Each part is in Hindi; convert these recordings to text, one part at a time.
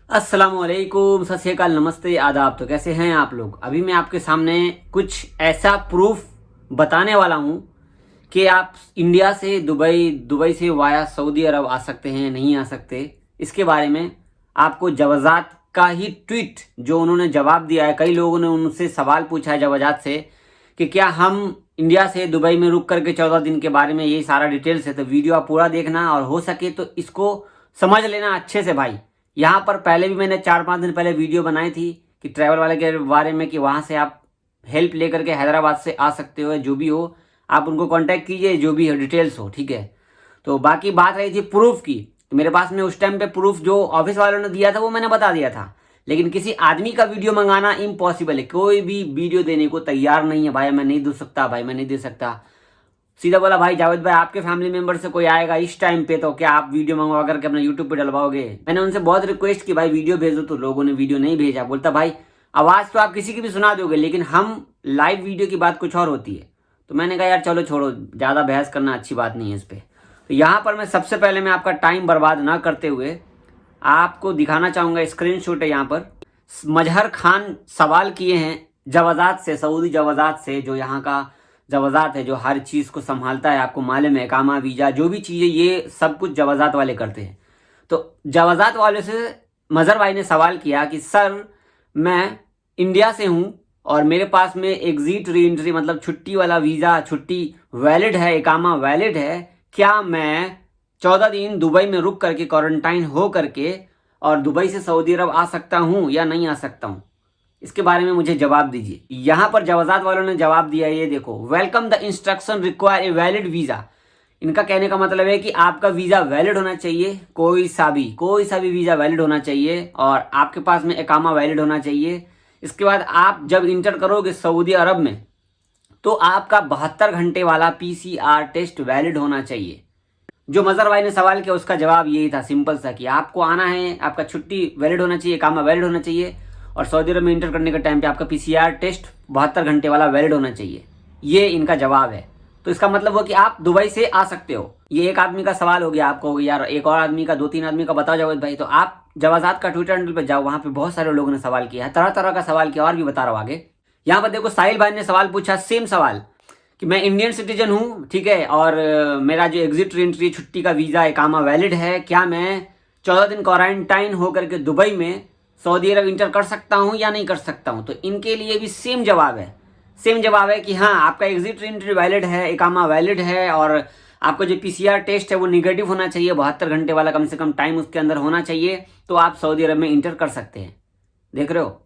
अस्सलामुअलैकुम, सत श्री अकाल, नमस्ते, आदाब। तो कैसे हैं आप लोग? अभी मैं आपके सामने कुछ ऐसा प्रूफ बताने वाला हूं कि आप इंडिया से दुबई, दुबई से वाया सऊदी अरब आ सकते हैं, नहीं आ सकते। इसके बारे में आपको जवाजात का ही ट्वीट जो उन्होंने जवाब दिया है, कई लोगों ने उनसे सवाल पूछा है जवाजात से कि क्या हम इंडिया से दुबई में रुक करके 14 दिन के बारे में, ये सारा डिटेल्स है। तो वीडियो आप पूरा देखना और हो सके तो इसको समझ लेना अच्छे से भाई। यहाँ पर पहले भी मैंने 4-5 दिन पहले वीडियो बनाई थी कि ट्रैवल वाले के बारे में, कि वहाँ से आप हेल्प लेकर के हैदराबाद से आ सकते हो। जो भी हो आप उनको कांटेक्ट कीजिए, जो भी डिटेल्स हो, ठीक है। तो बाकी बात रही थी प्रूफ की, तो मेरे पास में उस टाइम पे प्रूफ जो ऑफिस वालों ने दिया था वो मैंने बता दिया था, लेकिन किसी आदमी का वीडियो मंगाना इम्पॉसिबल है। कोई भी वीडियो देने को तैयार नहीं है भाई, मैं नहीं दे सकता भाई, मैं नहीं दे सकता। सीधा बोला भाई जावेद भाई, आपके फैमिली मेंबर से कोई आएगा इस टाइम पे तो क्या आप वीडियो मंगवा करके अपना यूट्यूब पे डलवाओगे? मैंने उनसे बहुत रिक्वेस्ट की भाई वीडियो भेजो, तो लोगों ने वीडियो नहीं भेजा। बोलता भाई आवाज़ तो आप किसी की भी सुना दोगे, लेकिन हम लाइव वीडियो की बात कुछ और होती है। तो मैंने कहा यार चलो छोड़ो, ज़्यादा बहस करना अच्छी बात नहीं है इस पर। तो यहाँ पर मैं सबसे पहले मैं आपका टाइम बर्बाद ना करते हुए आपको दिखाना चाहूँगा, स्क्रीनशॉट है यहाँ पर। मजहर खान सवाल किए हैं जवाजात से, सऊदी जवाजात से, जो यहाँ का जवाजात है, जो हर चीज़ को संभालता है। आपको मालूम है, इकामा, वीज़ा, जो भी चीज़ें, ये सब कुछ जवाजात वाले करते हैं। तो जवाजात वाले से मजहर भाई ने सवाल किया कि सर मैं इंडिया से हूँ और मेरे पास में एग्जिट री एंट्री मतलब छुट्टी वाला वीज़ा, छुट्टी वैलिड है, इकामा वैलिड है, क्या मैं 14 दिन दुबई में रुक करके क्वारंटाइन हो करके और दुबई से सऊदी अरब आ सकता हूँ या नहीं आ सकता हूँ? इसके बारे में मुझे जवाब दीजिए। यहाँ पर जवाजात वालों ने जवाब दिया, ये देखो, welcome the instruction require a valid visa. इनका कहने का मतलब है कि आपका वीज़ा वैलिड होना चाहिए, कोई सा भी वीज़ा वैलिड होना चाहिए, और आपके पास में इकामा वैलिड होना चाहिए। इसके बाद आप जब इंटर करोगे सऊदी अरब में तो आपका 72 घंटे वाला PCR टेस्ट वैलिड होना चाहिए। जो मजहर भाई ने सवाल किया उसका जवाब यही था, सिंपल सा, कि आपको आना है, आपका छुट्टी वैलिड होना चाहिए, इकामा वैलिड होना चाहिए, और सऊदी अरब में इंटर करने के टाइम पे आपका PCR टेस्ट 72 घंटे वाला वैलिड होना चाहिए। ये इनका जवाब है। तो इसका मतलब हो कि आप दुबई से आ सकते हो। ये एक आदमी का सवाल हो गया। आपको हो गया यार एक और आदमी का, 2-3 आदमी का बताओ जावेद भाई। तो आप जवाजात का ट्विटर हैंडल पर जाओ, वहाँ पे बहुत सारे लोगों ने सवाल किया है, तरह तरह का सवाल किया, और भी बता रहा हूँ आगे। यहाँ पर देखो, साहिल भाई ने सवाल पूछा, सेम सवाल, कि मैं इंडियन सिटीजन हूँ, ठीक है, और मेरा जो एग्जिट एंट्री छुट्टी का वीज़ा इकामा वैलिड है, क्या मैं 14 दिन क्वारंटाइन होकर के दुबई में सऊदी अरब इंटर कर सकता हूँ या नहीं कर सकता हूँ? तो इनके लिए भी सेम जवाब है कि हाँ, आपका एग्जिट एंट्री वैलिड है, इकामा वैलिड है, और आपका जो PCR टेस्ट है वो निगेटिव होना चाहिए, 72 घंटे वाला कम से कम टाइम उसके अंदर होना चाहिए, तो आप सऊदी अरब में इंटर कर सकते हैं। देख रहे हो?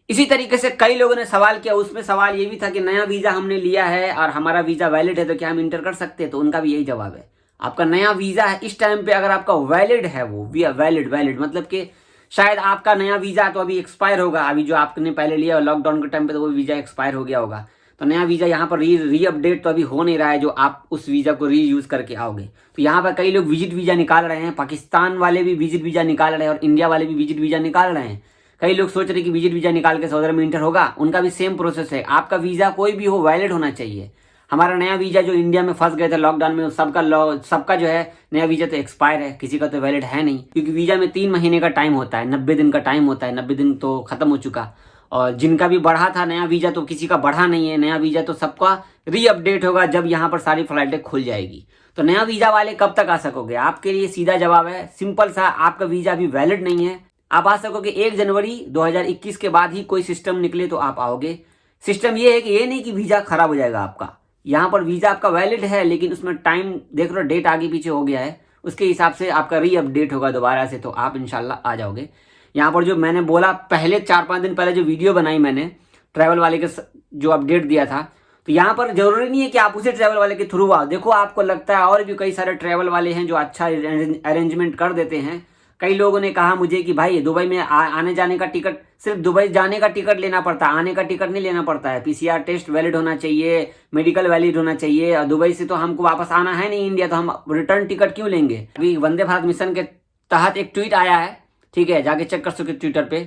इसी तरीके से कई लोगों ने सवाल किया, उसमें सवाल ये भी था कि नया वीज़ा हमने लिया है और हमारा वीज़ा वैलिड है, तो क्या हम इंटर कर सकते हैं? तो उनका भी यही जवाब है, आपका नया वीज़ा है इस टाइम पे, अगर आपका वैलिड है, वो वैलिड मतलब कि शायद आपका नया वीज़ा तो अभी एक्सपायर होगा, अभी जो आपने पहले लिया लॉकडाउन के टाइम पे तो वो वीज़ा एक्सपायर हो गया होगा, तो नया वीज़ा यहाँ पर री अपडेट तो अभी हो नहीं रहा है, जो आप उस वीज़ा को री यूज़ करके आओगे। तो यहाँ पर कई लोग विजिट वीज़ा निकाल रहे हैं, पाकिस्तान वाले भी विजिट वीज़ा निकाल रहे हैं और इंडिया वाले भी विजिट वीज़ा निकाल रहे हैं। कई लोग सोच रहे कि विजिट वीज़ा निकाल के सऊदी अरब में इंटर होगा, उनका भी सेम प्रोसेस है। आपका वीज़ा कोई भी हो वैलिड होना चाहिए। हमारा नया वीज़ा जो इंडिया में फंस गए थे लॉकडाउन में, सबका जो है नया वीज़ा तो एक्सपायर है, किसी का तो वैलिड है नहीं, क्योंकि वीज़ा में 3 महीने का टाइम होता है, 90 दिन का टाइम होता है, 90 दिन तो खत्म हो चुका। और जिनका भी बढ़ा था नया वीज़ा, तो किसी का बढ़ा नहीं है नया वीज़ा, तो सबका री अपडेट होगा जब यहाँ पर सारी फ्लाइटें खुल जाएगी। तो नया वीज़ा वाले कब तक आ सकोगे? आपके लिए सीधा जवाब है, सिंपल सा, आपका वीज़ा अभी वैलिड नहीं है। आप आ सकोगे 1 जनवरी 2021 के बाद ही कोई सिस्टम निकले तो आप आओगे। सिस्टम ये है कि ये नहीं कि वीज़ा खराब हो जाएगा आपका, यहाँ पर वीज़ा आपका वैलिड है, लेकिन उसमें टाइम देख लो, डेट आगे पीछे हो गया है, उसके हिसाब से आपका री अपडेट होगा दोबारा से, तो आप इंशाल्लाह आ जाओगे। यहाँ पर जो मैंने बोला, पहले 4-5 दिन पहले जो वीडियो बनाई मैंने ट्रैवल वाले के जो अपडेट दिया था, तो यहाँ पर जरूरी नहीं है कि आप उसी ट्रैवल वाले के थ्रू आओ। देखो, आपको लगता है और भी कई सारे ट्रैवल वाले हैं जो अच्छा अरेंजमेंट कर देते हैं। कई लोगों ने कहा मुझे कि भाई दुबई में आने जाने का टिकट, सिर्फ दुबई जाने का टिकट लेना पड़ता है, आने का टिकट नहीं लेना पड़ता है। PCR टेस्ट वैलिड होना चाहिए, मेडिकल वैलिड होना चाहिए, और दुबई से तो हमको वापस आना है नहीं इंडिया, तो हम रिटर्न टिकट क्यों लेंगे? अभी वंदे भारत मिशन के तहत एक ट्वीट आया है, ठीक है, जाके चेक कर सकते ट्विटर पे,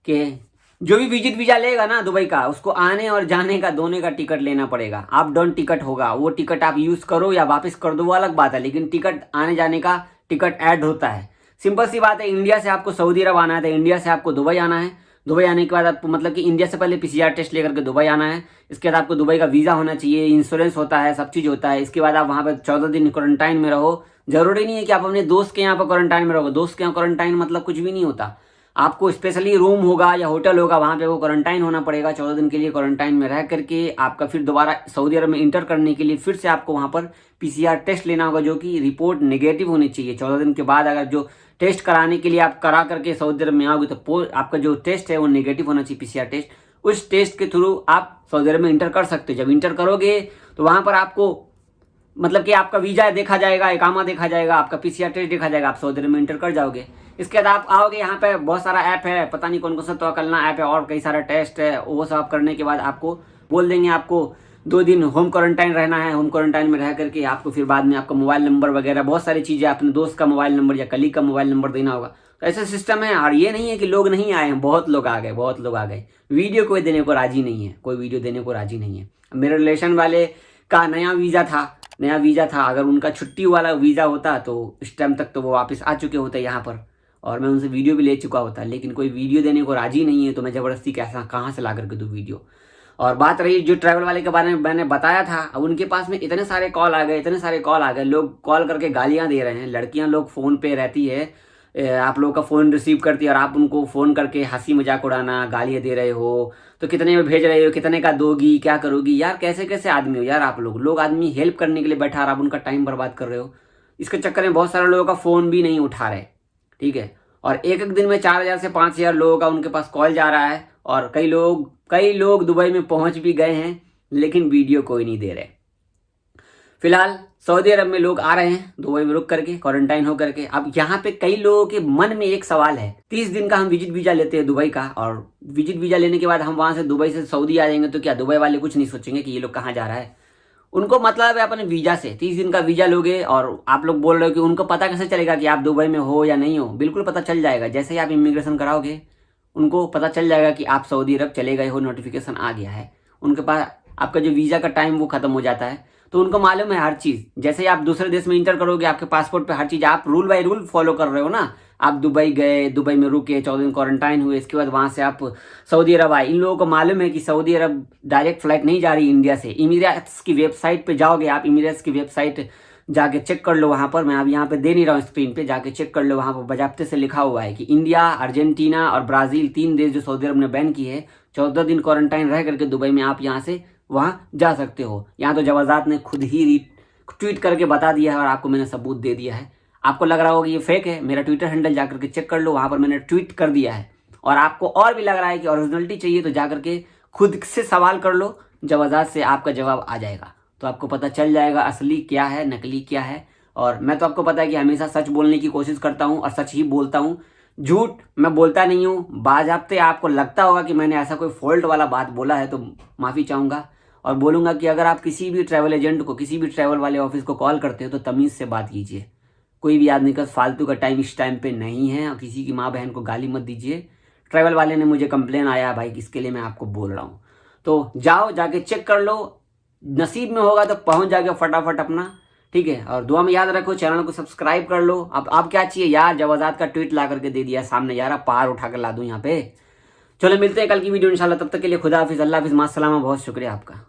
कि जो भी विजिट वीजा लेगा ना दुबई का, उसको आने और जाने का दोनों का टिकट लेना पड़ेगा। अप डाउन टिकट होगा, वो टिकट आप यूज करो या वापस कर दो वो अलग बात है, लेकिन टिकट आने जाने का टिकट ऐड होता है। सिंपल सी बात है, इंडिया से आपको सऊदी अरब आना है तो इंडिया से आपको दुबई आना है। दुबई आने के बाद आपको मतलब कि इंडिया से पहले पीसीआर टेस्ट लेकर के दुबई आना है। इसके बाद आपको दुबई का वीज़ा होना चाहिए, इंश्योरेंस होता है, सब चीज़ होता है। इसके बाद आप वहाँ पर 14 दिन क्वारंटाइन में रहो। जरूरी नहीं है कि आप अपने दोस्त के यहाँ पर क्वारंटाइन में रहोगे। दोस्त के यहाँ क्वारंटाइन मतलब कुछ भी नहीं होता। आपको स्पेशली रूम होगा या होटल होगा, वहाँ पे वो क्वारंटाइन होना पड़ेगा। 14 दिन के लिए क्वारंटाइन में रह करके आपका फिर दोबारा सऊदी अरब में इंटर करने के लिए फिर से आपको वहाँ पर पीसीआर टेस्ट लेना होगा, जो कि रिपोर्ट नेगेटिव होनी चाहिए। 14 दिन के बाद अगर जो टेस्ट कराने के लिए आप करा करके सऊदी अरब में आओगे तो आपका जो टेस्ट है वो नेगेटिव होना चाहिए, पीसीआर टेस्ट। उस टेस्ट के थ्रू आप सऊदी अरब में इंटर कर सकते हो। जब इंटर करोगे तो वहाँ पर आपको मतलब कि आपका वीजा देखा जाएगा, इकामा देखा जाएगा, आपका पीसीआर टेस्ट देखा जाएगा, आप सऊदी अरब में इंटर कर जाओगे। इसके बाद आप आओगे, यहाँ पे बहुत सारा ऐप है, पता नहीं कौन कौन सा तवक्कलना ऐप है और कई सारा टेस्ट है। वो सब करने के बाद आपको बोल देंगे आपको 2 दिन होम क्वारंटाइन रहना है। होम क्वारंटाइन में रह करके आपको फिर बाद में आपका मोबाइल नंबर वगैरह बहुत सारी चीज़ें, अपने दोस्त का मोबाइल नंबर या कलीग का मोबाइल नंबर देना होगा। तो ऐसा सिस्टम है। और ये नहीं है कि लोग नहीं आए हैं, बहुत लोग आ गए, बहुत लोग आ गए। वीडियो कोई देने को राजी नहीं है, कोई वीडियो देने को राजी नहीं है। मेरे रिलेशन वाले का नया वीज़ा था। अगर उनका छुट्टी वाला वीज़ा होता तो इस टाइम तक तो वो वापस आ चुके होते यहाँ पर, और मैं उनसे वीडियो भी ले चुका होता। लेकिन कोई वीडियो देने को राजी नहीं है, तो मैं ज़बरदस्ती कैसा कहाँ से ला करके दूँ वीडियो। और बात रही जो ट्रैवल वाले के बारे में मैंने बताया था, अब उनके पास में इतने सारे कॉल आ गए, लोग कॉल करके गालियाँ दे रहे हैं। लड़कियाँ लोग फ़ोन पे रहती है, आप लोगों का फ़ोन रिसीव करती है और आप उनको फ़ोन करके हंसी मजाक उड़ाना, गालियाँ दे रहे हो। तो कितने में भेज रहे हो, कितने का दोगी, क्या करोगी? यार कैसे कैसे आदमी हो यार आप लोग आदमी हेल्प करने के लिए बैठा और आप उनका टाइम बर्बाद कर रहे हो। इसके चक्कर में बहुत सारे लोगों का फ़ोन भी नहीं उठा रहे, ठीक है। और एक दिन में 4000 से 5000 लोगों का उनके पास कॉल जा रहा है। और कई लोग दुबई में पहुंच भी गए हैं, लेकिन वीडियो कोई नहीं दे रहे। फिलहाल सऊदी अरब में लोग आ रहे हैं, दुबई में रुक करके क्वारंटाइन होकर के। अब यहाँ पे कई लोगों के मन में एक सवाल है, 30 दिन का हम विजिट वीजा लेते हैं दुबई का, और विजिट वीजा लेने के बाद हम वहां से दुबई से सऊदी आ जाएंगे तो क्या दुबई वाले कुछ नहीं सोचेंगे कि ये लोग कहाँ जा रहा है? उनको मतलब है अपने वीजा से। 30 दिन का वीजा लोगे और आप लोग बोल रहे हो कि उनको पता कैसे चलेगा कि आप दुबई में हो या नहीं हो? बिल्कुल पता चल जाएगा। जैसे ही आप इमिग्रेशन कराओगे उनको पता चल जाएगा कि आप सऊदी अरब चले गए हो, नोटिफिकेशन आ गया है। उनके पास आपका जो वीज़ा का टाइम वो खत्म हो जाता है, तो उनको मालूम है हर चीज़। जैसे ही आप दूसरे देश में इंटर करोगे, आपके पासपोर्ट पे हर चीज़, आप रूल बाय रूल फॉलो कर रहे हो ना। आप दुबई गए, दुबई में रुके, 14 दिन क्वारंटाइन हुए, इसके बाद वहाँ से आप सऊदी अरब आए। इन लोगों को मालूम है कि सऊदी अरब डायरेक्ट फ्लाइट नहीं जा रही इंडिया से। इमिरेट्स की वेबसाइट पे जाओगे आप, इमिरेट्स की वेबसाइट जाके चेक कर लो। वहाँ पर मैं अब यहाँ पे दे नहीं रहा हूँ स्क्रीन पे, जाके चेक कर लो। वहाँ पर बजाबते से लिखा हुआ है कि इंडिया, अर्जेंटीना और ब्राज़ील 3 देश जो सऊदी अरब ने बैन की है, 14 दिन क्वारंटाइन रह करके दुबई में आप यहाँ से वहाँ जा सकते हो। यहाँ तो जवाजात ने खुद ही ट्वीट करके बता दिया है और आपको मैंने सबूत दे दिया है। आपको लग रहा होगा कि ये फेक है, मेरा ट्विटर हैंडल जा करके चेक कर लो, वहाँ पर मैंने ट्वीट कर दिया है। और आपको और भी लग रहा है कि ओरिजिनलिटी चाहिए तो जा करके खुद से सवाल कर लो, जवाजात से आपका जवाब आ जाएगा। तो आपको पता चल जाएगा असली क्या है, नकली क्या है। और मैं तो आपको पता है कि हमेशा सच बोलने की कोशिश करता हूँ और सच ही बोलता हूँ, झूठ मैं बोलता नहीं हूँ। बाज़ाब्ते आपको लगता होगा कि मैंने ऐसा कोई फॉल्ट वाला बात बोला है तो माफ़ी चाहूँगा। और बोलूँगा कि अगर आप किसी भी ट्रैवल एजेंट को, किसी भी ट्रैवल वाले ऑफिस को कॉल करते हो तो तमीज़ से बात कीजिए। कोई भी आदमी का फालतू का टाइम इस टाइम पे नहीं है, और किसी की माँ बहन को गाली मत दीजिए। ट्रैवल वाले ने मुझे कंप्लेन आया भाई, इसके लिए मैं आपको बोल रहा हूँ। तो जाओ, जाके चेक कर लो, नसीब में होगा तो पहुंच जाएगा फटाफट अपना, ठीक है। और दुआ में याद रखो, चैनल को सब्सक्राइब कर लो। अब आप क्या चाहिए यार, जवाजात का ट्वीट ला करके दे दिया सामने यार, अब पहाड़ उठा कर ला दूं यहाँ पे। चलो मिलते हैं कल की वीडियो इंशाल्लाह, तब तक के लिए खुदा हाफिज़, अल्लाह हाफिज़, मास्सलामा, बहुत शुक्रिया आपका।